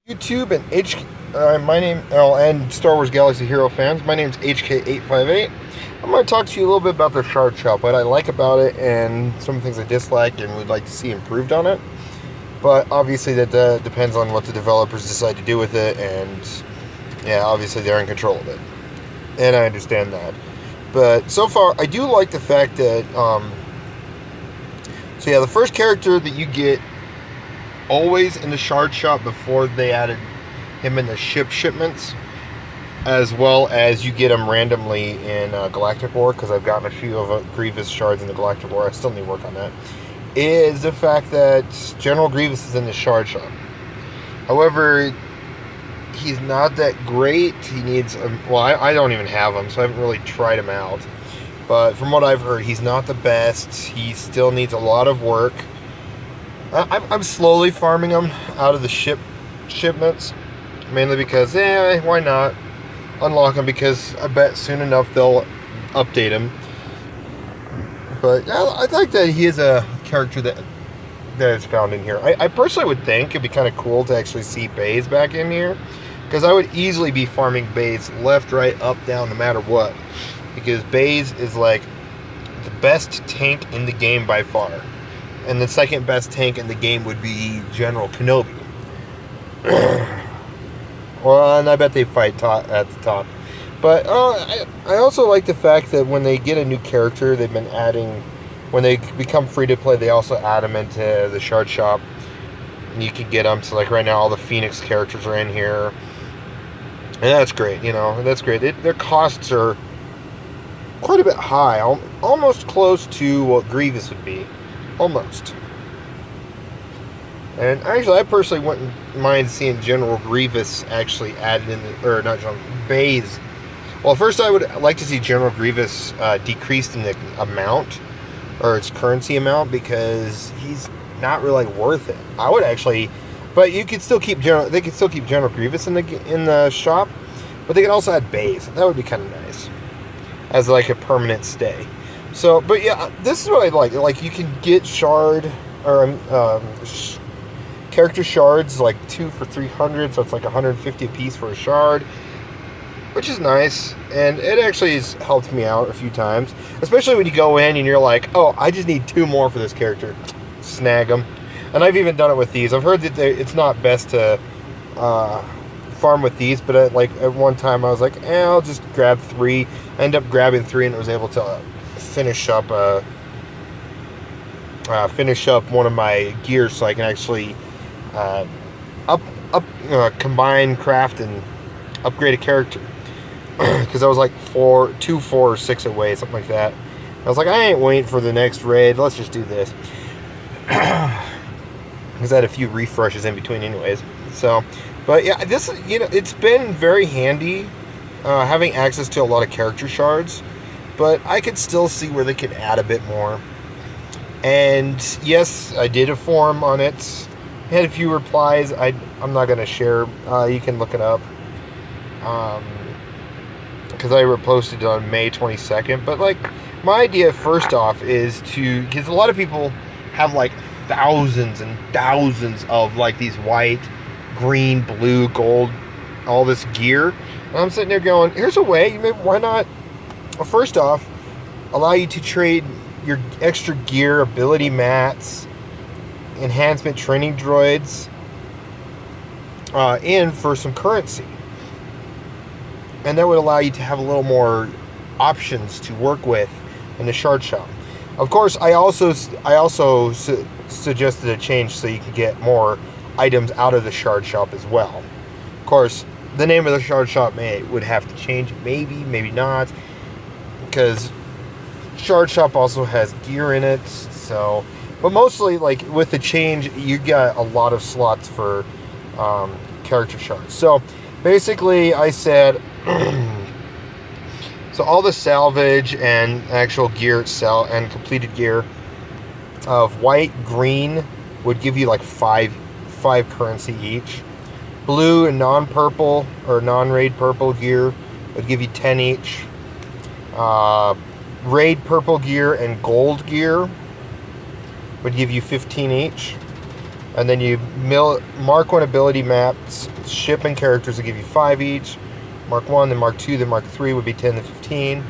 YouTube and and Star Wars Galaxy Hero fans. My name's HK858. I'm going to talk to you a little bit about the Shard Shop, what I like about it, and some things I dislike and would like to see improved on it. But obviously that depends on what the developers decide to do with it, and yeah, obviously they're in control of it, and I understand that. But so far, I do like the fact that so yeah, the first character that you get always in the Shard Shop before they added him in the shipments, as well as you get him randomly in Galactic War, because I've gotten a few of Grievous shards in the Galactic War. I still need to work on that. Is the fact that General Grievous is in the Shard Shop. However, he's not that great. He needs I don't even have him, so I haven't really tried him out. But from what I've heard, he's not the best. He still needs a lot of work. I'm slowly farming them out of the shipments, mainly because, why not unlock them, because I bet soon enough they'll update him. But I like that he is a character that is found in here. I personally would think it'd be kind of cool to actually see Baze back in here, because I would easily be farming Baze left, right, up, down, no matter what, because Baze is like the best tank in the game by far. And the second best tank in the game would be General Kenobi. Well, and I bet they fight at the top. But I also like the fact that when they get a new character, they've been adding, when they become free to play, they also add them into the Shard Shop. And you can get them. So like right now, all the Phoenix characters are in here. And that's great, that's great. Their costs are quite a bit high, almost close to what Grievous would be. Almost. And actually, I personally wouldn't mind seeing General Grievous actually added in or not General, Baze. Well, first I would like to see General Grievous decreased in the amount, or its currency amount, because he's not really worth it. I would actually, but you could still keep they could still keep General Grievous in the shop, but they could also add Baze. That would be kind of nice, as like a permanent stay. So, but yeah, this is what I like. Like, you can get shard, or character shards, like 2 for 300, so it's like 150 a piece for a shard, which is nice, and it actually has helped me out a few times, especially when you go in and you're like, oh, I just need 2 more for this character. Snag them. And I've even done it with these. I've heard that it's not best to farm with these, but at one time I was like, I'll just grab 3. I ended up grabbing 3, and I was able to finish up one of my gears, so I can actually combine, craft, and upgrade a character. Because I was like 2, 4, or 6 away, something like that. I was like, I ain't waiting for the next raid. Let's just do this. Because I had a few refreshes in between, anyways. So, but yeah, this it's been very handy having access to a lot of character shards. But I could still see where they could add a bit more. And yes, I did a forum on it. I had a few replies. I'm not going to share. You can look it up. Because I reposted it on May 22nd. But my idea first off is because a lot of people have thousands and thousands of these white, green, blue, gold, all this gear. And I'm sitting there going, here's a way. Why not? Well, first off, allow you to trade your extra gear, ability mats, enhancement training droids in for some currency. And that would allow you to have a little more options to work with in the Shard Shop. Of course, I also suggested a change so you could get more items out of the Shard Shop as well. Of course, the name of the Shard Shop would have to change, maybe not. Because Shard Shop also has gear in it, so, but mostly with the change, you got a lot of slots for character shards. So basically, I said, so all the salvage and actual gear itself and completed gear of white, green would give you 5 currency each. Blue and non-purple or non-raid purple gear would give you 10 each. Raid purple gear and gold gear would give you 15 each. And then you mark 1 ability maps, ship and characters will give you 5 each. Mark 1, then Mark 2, then Mark 3 would be 10 to 15.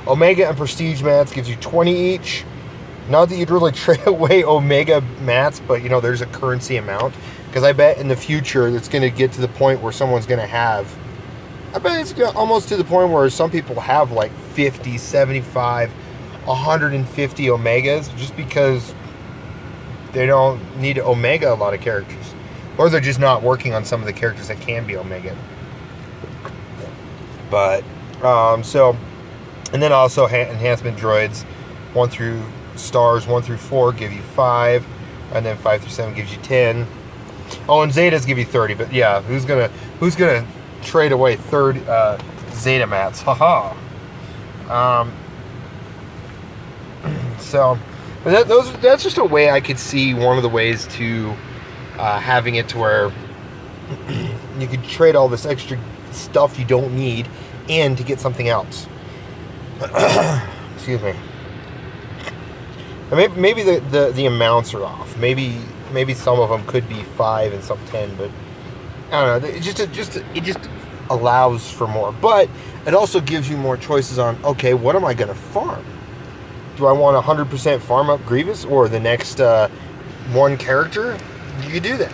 Omega and Prestige mats gives you 20 each. Not that you'd really trade away Omega mats, but you know, there's a currency amount. Because I bet in the future it's going to get to the point where someone's going to have, I bet it's almost to the point where some people have like 50, 75, 150 Omegas just because they don't need Omega a lot of characters. Or they're just not working on some of the characters that can be Omega. But, so, and then also enhancement droids, 1 through stars, 1 through 4 give you 5, and then 5 through 7 gives you 10. Oh, and Zetas give you 30, but yeah, who's gonna trade away Zeta mats? Haha. So, but that's just a way I could see one of the ways to having it to where you could trade all this extra stuff you don't need and to get something else. Excuse me. And maybe the amounts are off. Maybe some of them could be 5 and some 10, but I don't know. It just allows for more. But it also gives you more choices on, okay, what am I going to farm? Do I want 100% farm up Grievous or the next one character? You could do that.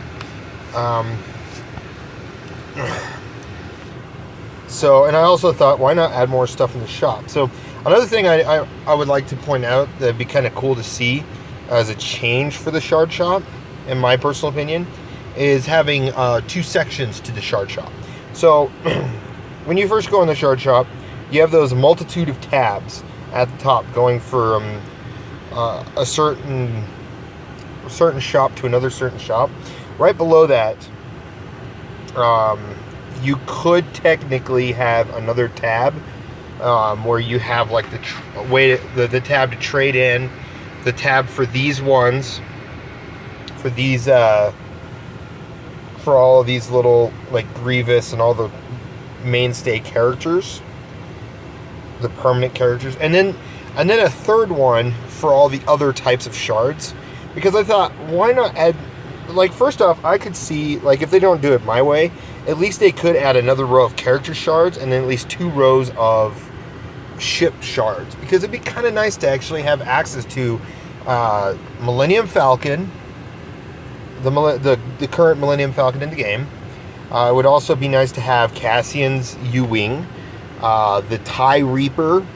So, and I also thought, why not add more stuff in the shop? So, another thing I would like to point out that'd be kind of cool to see as a change for the shard shop, in my personal opinion, is having 2 sections to the shard shop. So, when you first go in the shard shop, you have those multitude of tabs at the top going from a certain shop to another certain shop. Right below that, you could technically have another tab where you have like the tab to trade in, the tab for these ones, for these for all of these little like Grievous and all the mainstay characters, the permanent characters, and then a third one for all the other types of shards. Because I thought, why not add, like, first off, I could see, like, if they don't do it my way, at least they could add another row of character shards and then at least 2 rows of ship shards, because it'd be kind of nice to actually have access to Millennium Falcon, the current Millennium Falcon in the game. It would also be nice to have Cassian's U-Wing, the TIE Reaper.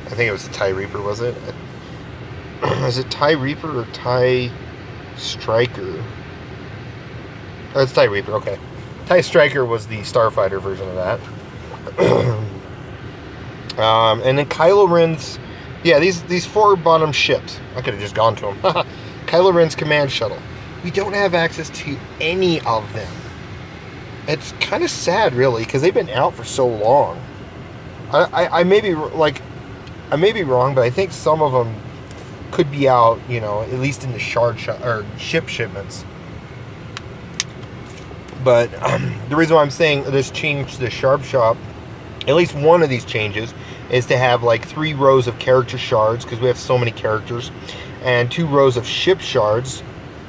I think it was the TIE Reaper, was it? Is it TIE Reaper or TIE Striker? Oh, it's TIE Reaper, okay. TIE Striker was the Starfighter version of that. And then Kylo Ren's, yeah, these 4 bottom ships. I could have just gone to them. Kylo Ren's command shuttle. We don't have access to any of them. It's kind of sad, really, because they've been out for so long. I may be wrong, but I think some of them could be out, you know, at least in the ship shipments. But the reason why I'm saying this change to the Sharp Shop, at least one of these changes, is to have like 3 rows of character shards, because we have so many characters, and 2 rows of ship shards.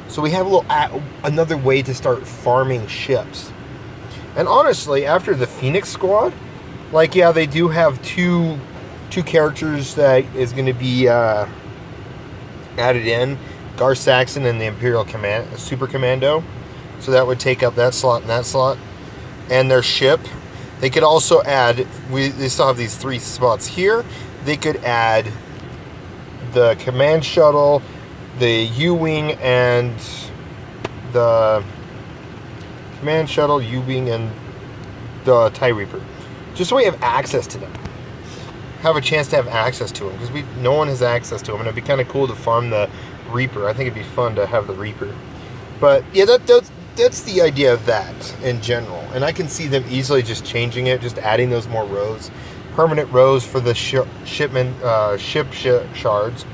So we have another way to start farming ships. And honestly, after the Phoenix Squad, like, yeah, they do have two characters that is going to be added in, Gar Saxon and the Imperial Super Commando. So that would take up that slot and that slot. And their ship. They could also add, they still have these 3 spots here. They could add the command shuttle, the U-Wing, and the command shuttle, U-Wing, and the TIE Reaper. Just so we have access to them. Have a chance to have access to them, because no one has access to them, and it'd be kind of cool to farm the Reaper. I think it'd be fun to have the Reaper. But yeah, that's the idea of that in general, and I can see them easily just changing it, just adding those more rows, permanent rows for the ship shards,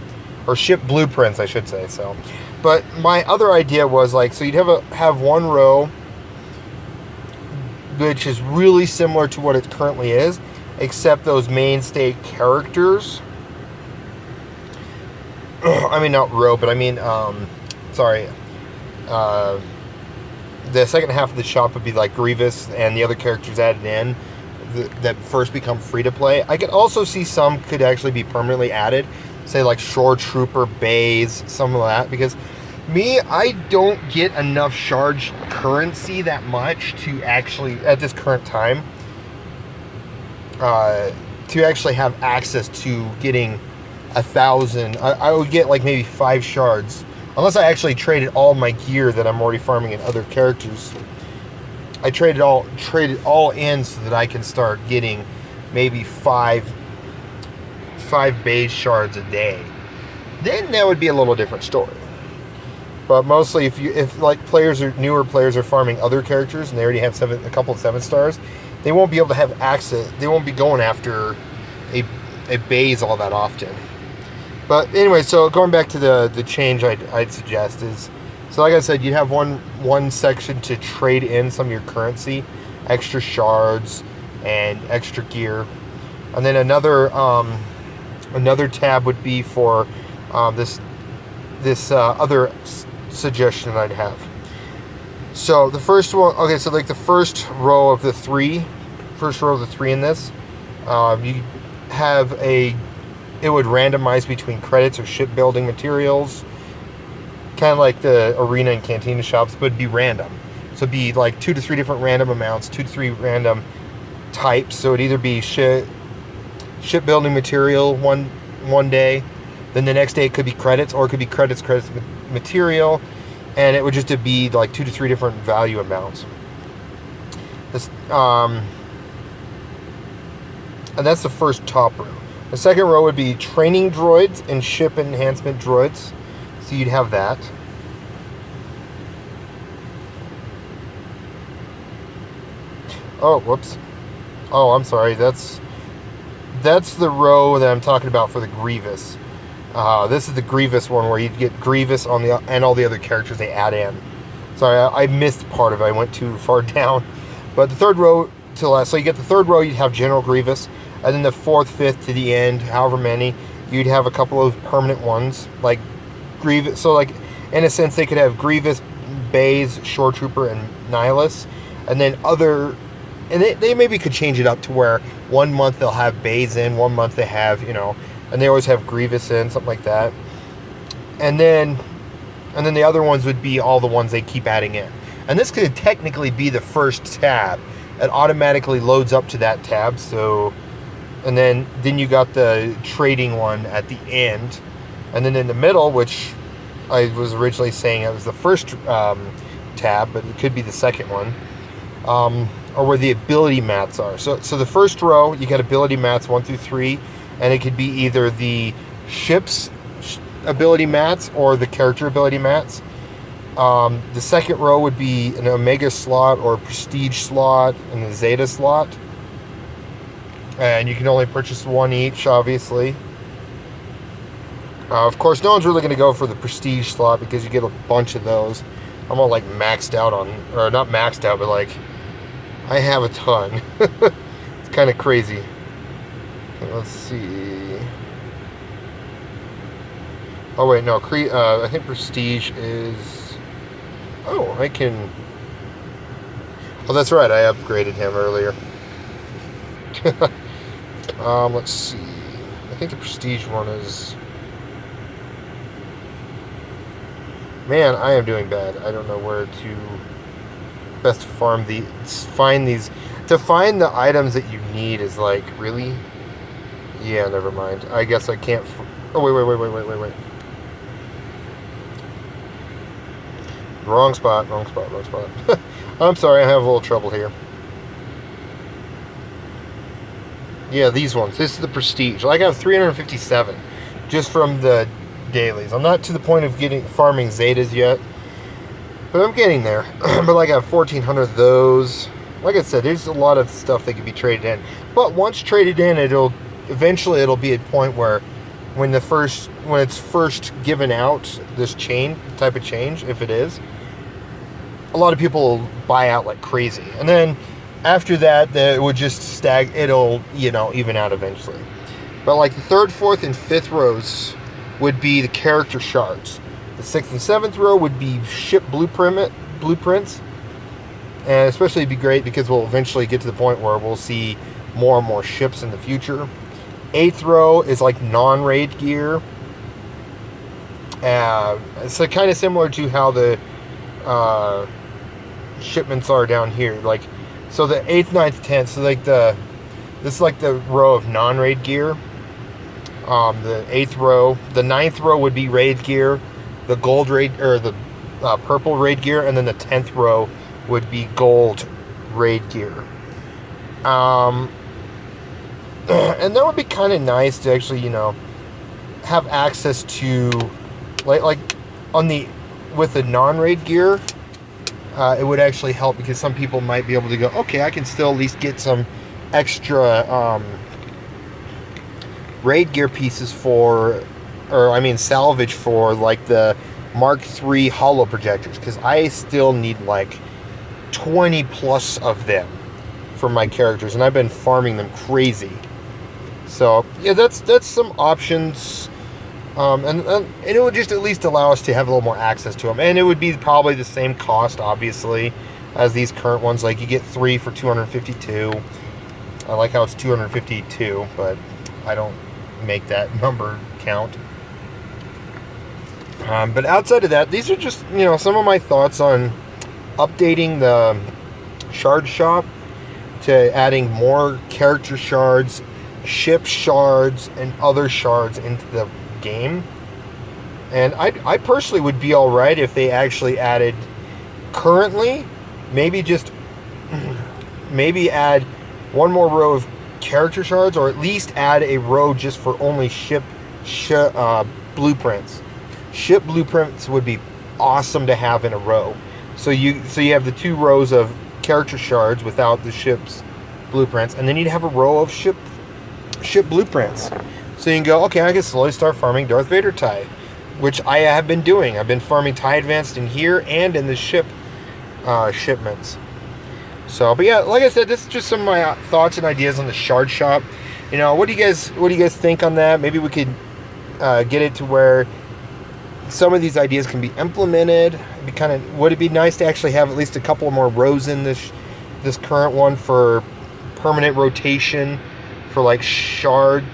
or ship blueprints, I should say. So, but my other idea was like, so you'd have one row which is really similar to what it currently is, except those mainstay characters. I mean, not row, but I mean, sorry. The second half of the shop would be like Grievous and the other characters added in that first become free to play. I could also see some could actually be permanently added, say like Shore Trooper, Bays, some of that, because me, I don't get enough shard currency that much to actually, at this current time, to actually have access to getting 1,000. I would get like maybe 5 shards, unless I actually traded all my gear that I'm already farming in other characters. I trade it all in so that I can start getting maybe 5 base shards a day. Then that would be a little different story. But mostly, if like newer players are farming other characters and they already have a couple of 7 stars, they won't be able to have access. They won't be going after a base all that often. But anyway, so going back to the change I'd suggest is, so like I said, you'd have one section to trade in some of your currency, extra shards and extra gear, and then another tab would be for this other suggestion I'd have. So the first one, okay, so like the first row of the three in this, you have it would randomize between credits or shipbuilding materials, kind of like the arena and cantina shops, but it'd be random. So it'd be like 2 to 3 different random amounts, 2 to 3 random types. So it'd either be shipbuilding material one day, then the next day it could be credits, or it could be credits material, and it would just be like 2 to 3 different value amounts. And that's the first top row. The second row would be training droids and ship enhancement droids. So you'd have that. Oh, whoops. Oh, I'm sorry. That's the row that I'm talking about for the Grievous. This is the Grievous one where you'd get Grievous and all the other characters they add in. Sorry, I missed part of it. I went too far down. But the third row to last. So you get the third row, you'd have General Grievous. And then the 4th, 5th to the end, however many, you'd have a couple of permanent ones, like Grievous. So, like, in a sense, they could have Grievous, Bays, Shore Trooper, and Nihilus. And then and they maybe could change it up to where 1 month they'll have Bays in, 1 month they have, and they always have Grievous in, something like that. And then the other ones would be all the ones they keep adding in. And this could technically be the first tab. It automatically loads up to that tab, so... And then you got the trading one at the end. And then in the middle, which I was originally saying it was the first tab, but it could be the second one, or where the ability mats are. So the first row, you got ability mats 1 through 3, and it could be either the ship's ability mats or the character ability mats. The second row would be an Omega slot or a Prestige slot and a Zeta slot. And you can only purchase 1 each, obviously. Of course, no one's really going to go for the Prestige slot because you get a bunch of those. I'm all like maxed out on, or not maxed out, but like, I have a ton. It's kind of crazy. Let's see. Oh wait, no, I think Prestige is... Oh, I can... Oh, that's right, I upgraded him earlier. Let's see. I think the Prestige one is... Man, I am doing bad. I don't know where to best farm find these. To find the items that you need is like, really? Yeah, never mind. I guess I can't... Oh, wait. Wrong spot. I'm sorry, I have a little trouble here. Yeah, these ones. This is the Prestige. Like, I have 357 just from the dailies. I'm not to the point of farming Zetas yet, but I'm getting there. But like, I have 1,400 of those. Like I said, there's a lot of stuff that can be traded in. But once traded in, eventually it'll be a point where when it's first given out, this type of change, if it is, a lot of people will buy out like crazy. And then after that, it would just it'll, even out eventually. But like the 3rd, 4th, and 5th rows would be the character shards. The 6th and 7th row would be ship blueprints. And especially it'd be great because we'll eventually get to the point where we'll see more and more ships in the future. 8th row is like non-raid gear. So kind of similar to how the shipments are down here. Like, so the 8th, 9th, 10th. So like this is like the row of non-raid gear. The 8th row, the 9th row would be raid gear, the gold raid or the purple raid gear, and then the 10th row would be gold raid gear. And that would be kind of nice to actually, you know, have access to, like on the, with the non-raid gear, it would actually help because some people might be able to go, okay, I can still at least get some extra raid gear pieces for, or I mean salvage for, like the Mark III holo projectors, because I still need like 20 plus of them for my characters, and I've been farming them crazy. So yeah, that's some options, and it would just at least allow us to have a little more access to them, and it would be probably the same cost, obviously, as these current ones. Like you get 3 for 252. I like how it's 252, but I don't make that number count. But outside of that, these are just, you know, some of my thoughts on updating the shard shop to adding more character shards, ship shards, and other shards into the game. And I personally would be alright if they actually added, currently, maybe add one more row of character shards, or at least add a row just for only ship blueprints. Ship blueprints would be awesome to have in a row. So you have the 2 rows of character shards without the ship's blueprints, and then you'd have a row of ship blueprints. So you can go, okay, I can slowly start farming Darth Vader tie, which I have been doing. I've been farming tie advanced in here and in the ship shipments. So, but yeah, like I said, this is just some of my thoughts and ideas on the shard shop. You know, what do you guys think on that? Maybe we could get it to where some of these ideas can be implemented. Would it be nice to actually have at least a couple more rows in this current one for permanent rotation for like shards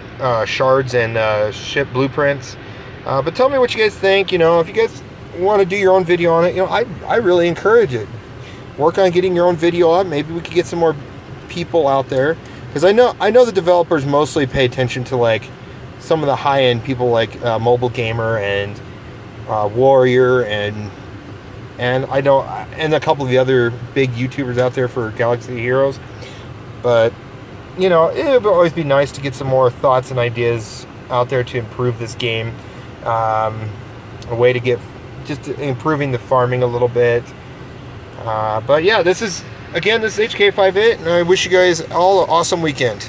and ship blueprints? But tell me what you guys think. You know, if you guys want to do your own video on it, you know, I really encourage it. Work on getting your own video up. Maybe we could get some more people out there, because I know the developers mostly pay attention to like some of the high-end people like Mobile Gamer and Warrior and I know, and a couple of the other big YouTubers out there for Galaxy Heroes. But you know, it would always be nice to get some more thoughts and ideas out there to improve this game. A way to get just improving the farming a little bit. But yeah, this is HK58, and I wish you guys all an awesome weekend.